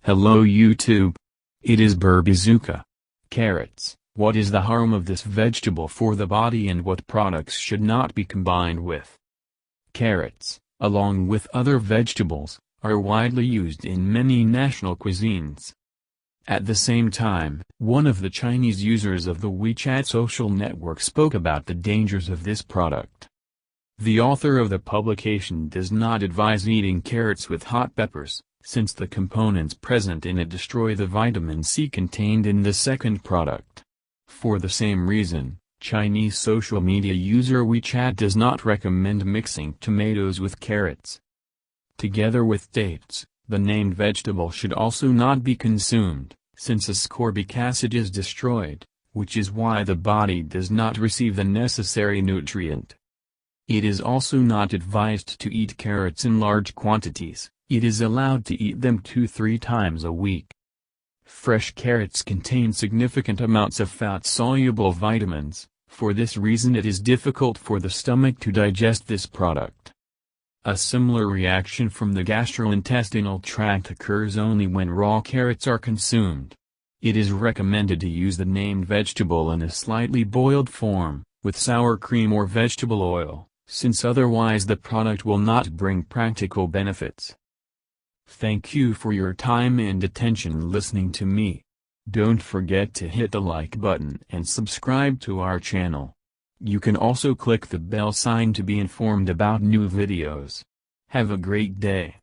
Hello YouTube. It is Berbizooka. Carrots. What is the harm of this vegetable for the body and what products should not be combined with? Carrots, along with other vegetables, are widely used in many national cuisines. At the same time, one of the Chinese users of the WeChat social network spoke about the dangers of this product. The author of the publication does not advise eating carrots with hot peppers, since the components present in it destroy the vitamin C contained in the second product. For the same reason, Chinese social media user WeChat does not recommend mixing tomatoes with carrots. Together with dates, the named vegetable should also not be consumed, since ascorbic acid is destroyed, which is why the body does not receive the necessary nutrient. It is also not advised to eat carrots in large quantities. It is allowed to eat them 2-3 times a week. Fresh carrots contain significant amounts of fat-soluble vitamins, for this reason it is difficult for the stomach to digest this product. A similar reaction from the gastrointestinal tract occurs only when raw carrots are consumed. It is recommended to use the named vegetable in a slightly boiled form, with sour cream or vegetable oil, since otherwise the product will not bring practical benefits. Thank you for your time and attention listening to me. Don't forget to hit the like button and subscribe to our channel. You can also click the bell sign to be informed about new videos. Have a great day.